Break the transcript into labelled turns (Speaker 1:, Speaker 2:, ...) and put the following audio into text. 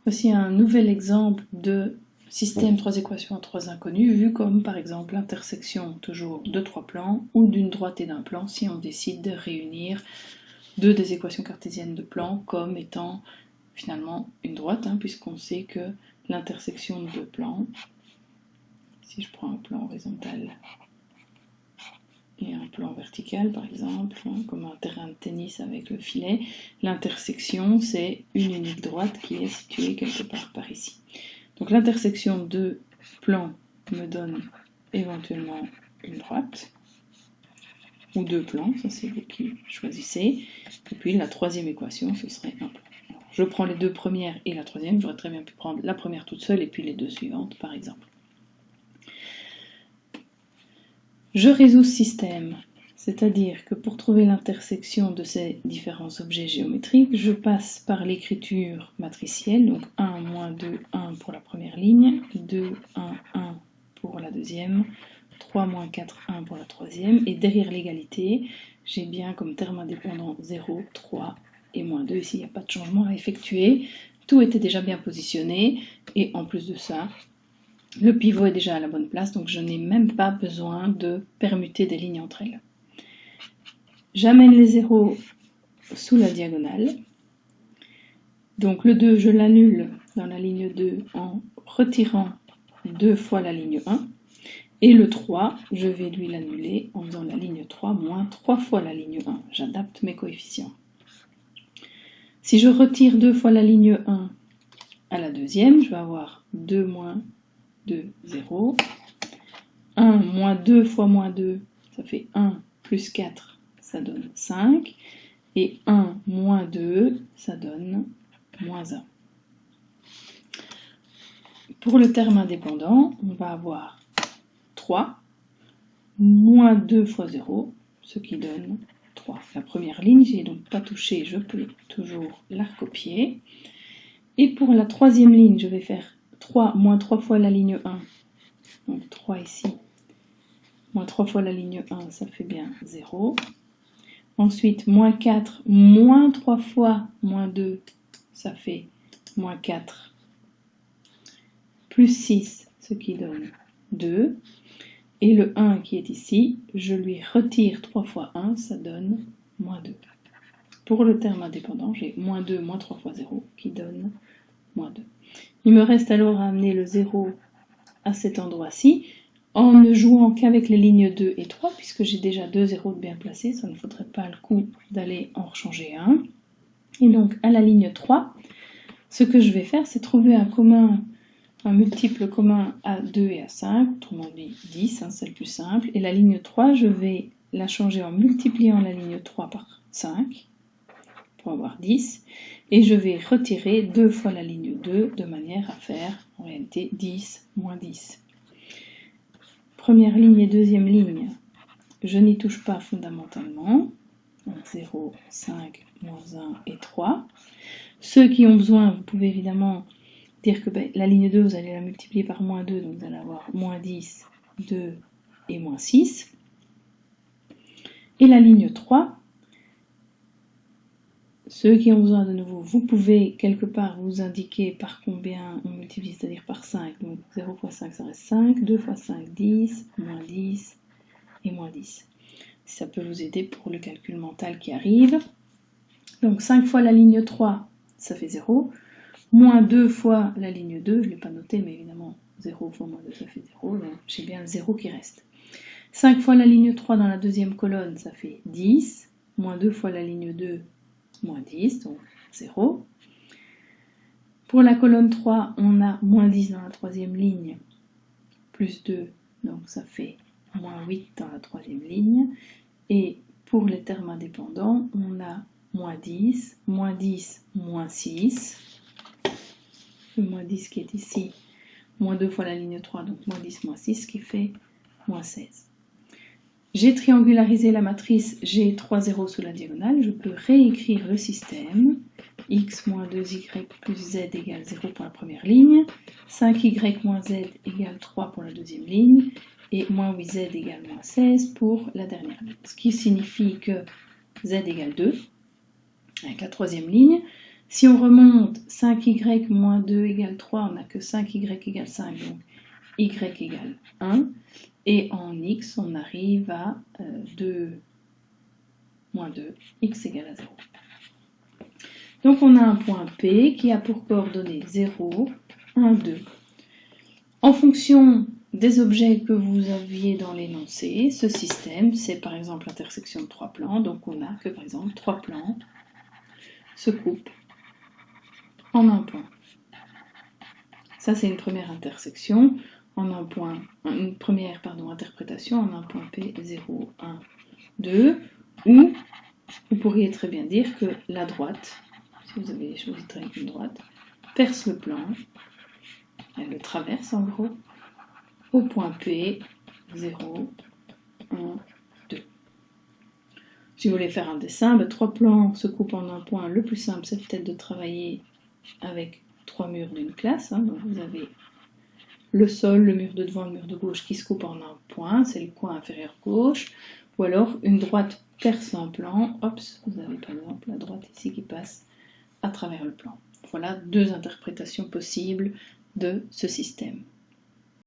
Speaker 1: Voici un nouvel exemple de système 3 équations à 3 inconnues, vu comme par exemple l'intersection toujours de 3 plans ou d'une droite et d'un plan si on décide de réunir deux des équations cartésiennes de plans comme étant finalement une droite, puisqu'on sait que l'intersection de deux plans, si je prends un plan horizontal et un plan vertical par exemple, comme un terrain de tennis avec le filet, l'intersection c'est une unique droite qui est située quelque part par ici. Donc l'intersection de plans me donne éventuellement une droite, ou deux plans, ça c'est vous qui choisissez, et puis la troisième équation ce serait un plan. Alors, je prends les deux premières et la troisième, j'aurais très bien pu prendre la première toute seule et puis les deux suivantes par exemple. Je résous ce système, c'est-à-dire que pour trouver l'intersection de ces différents objets géométriques, je passe par l'écriture matricielle, donc 1, moins 2, 1 pour la première ligne, 2, 1, 1 pour la deuxième, 3, moins 4, 1 pour la troisième, et derrière l'égalité, j'ai bien comme terme indépendant 0, 3 et moins 2, ici il n'y a pas de changement à effectuer, tout était déjà bien positionné, et en plus de ça, le pivot est déjà à la bonne place, donc je n'ai même pas besoin de permuter des lignes entre elles. J'amène les zéros sous la diagonale. Donc le 2, je l'annule dans la ligne 2 en retirant 2 fois la ligne 1. Et le 3, je vais lui l'annuler en faisant la ligne 3 moins 3 fois la ligne 1. J'adapte mes coefficients. Si je retire 2 fois la ligne 1 à la deuxième, je vais avoir 2 moins 2, 0. 1 moins 2 fois moins 2, ça fait 1 plus 4, ça donne 5. Et 1 moins 2, ça donne moins 1. Pour le terme indépendant, on va avoir 3 moins 2 fois 0, ce qui donne 3. La première ligne, j'ai donc pas touché, je peux toujours la recopier. Et pour la troisième ligne, je vais faire 3 moins 3 fois la ligne 1, donc 3 ici, moins 3 fois la ligne 1, ça fait bien 0. Ensuite, moins 4, moins 3 fois moins 2, ça fait moins 4, plus 6, ce qui donne 2. Et le 1 qui est ici, je lui retire 3 fois 1, ça donne moins 2. Pour le terme indépendant, j'ai moins 2 moins 3 fois 0 qui donne moins 2. Il me reste alors à amener le 0 à cet endroit-ci, en ne jouant qu'avec les lignes 2 et 3, puisque j'ai déjà deux zéros de bien placés, ça ne faudrait pas le coup d'aller en rechanger un. Et donc à la ligne 3, ce que je vais faire, c'est trouver un multiple commun à 2 et à 5, autrement dit 10, c'est le plus simple. Et la ligne 3, je vais la changer en multipliant la ligne 3 par 5, pour avoir 10. Et je vais retirer 2 fois la ligne 2, de manière à faire, en réalité, 10 moins 10. Première ligne et deuxième ligne, je n'y touche pas fondamentalement. 0, 5, moins 1 et 3. Ceux qui ont besoin, vous pouvez évidemment dire que la ligne 2, vous allez la multiplier par moins 2, donc vous allez avoir moins 10, 2 et moins 6. Et la ligne 3, ceux qui ont besoin de nouveau, vous pouvez quelque part vous indiquer par combien on multiplie, c'est-à-dire par 5. Donc 0 fois 5, ça reste 5, 2 fois 5, 10, moins 10 et moins 10. Ça peut vous aider pour le calcul mental qui arrive. Donc 5 fois la ligne 3, ça fait 0. Moins 2 fois la ligne 2, je ne l'ai pas noté, mais évidemment 0 fois moins 2, ça fait 0. Donc j'ai bien le 0 qui reste. 5 fois la ligne 3 dans la deuxième colonne, ça fait 10. Moins 2 fois la ligne 2, moins 10, donc 0. Pour la colonne 3, on a moins 10 dans la troisième ligne, plus 2, donc ça fait moins 8 dans la troisième ligne. Et pour les termes indépendants, on a moins 10, moins 6. Le moins 10 qui est ici, moins 2 fois la ligne 3, donc moins 10, moins 6, qui fait moins 16. J'ai triangularisé la matrice, j'ai 3 zéros sous la diagonale, je peux réécrire le système. X moins 2y plus z égale 0 pour la première ligne, 5y moins z égale 3 pour la deuxième ligne, et moins 8z égale moins 16 pour la dernière ligne. Ce qui signifie que z égale 2, avec la troisième ligne. Si on remonte 5y moins 2 égale 3, on n'a que 5y égale 5, donc y égale 1. Et en x, on arrive à 2 moins 2, x égale à 0. Donc on a un point P qui a pour coordonnées 0, 1, 2. En fonction des objets que vous aviez dans l'énoncé, ce système, c'est par exemple l'intersection de 3 plans, donc on a que par exemple 3 plans se coupent en un point. Ça c'est une première intersection, en un point, une première interprétation en un point P, 0, 1, 2, ou vous pourriez très bien dire que la droite, si vous avez choisi de travailler avec une droite, perce le plan, elle le traverse en gros, au point P, 0, 1, 2. Si vous voulez faire un dessin, 3 plans se coupent en un point. Le plus simple, c'est peut-être de travailler avec 3 murs d'une classe. Donc vous avez le sol, le mur de devant, le mur de gauche qui se coupent en un point, c'est le coin inférieur gauche. Ou alors une droite perce un plan, hop, vous avez par exemple la droite ici qui passe à travers le plan. Voilà 2 interprétations possibles de ce système.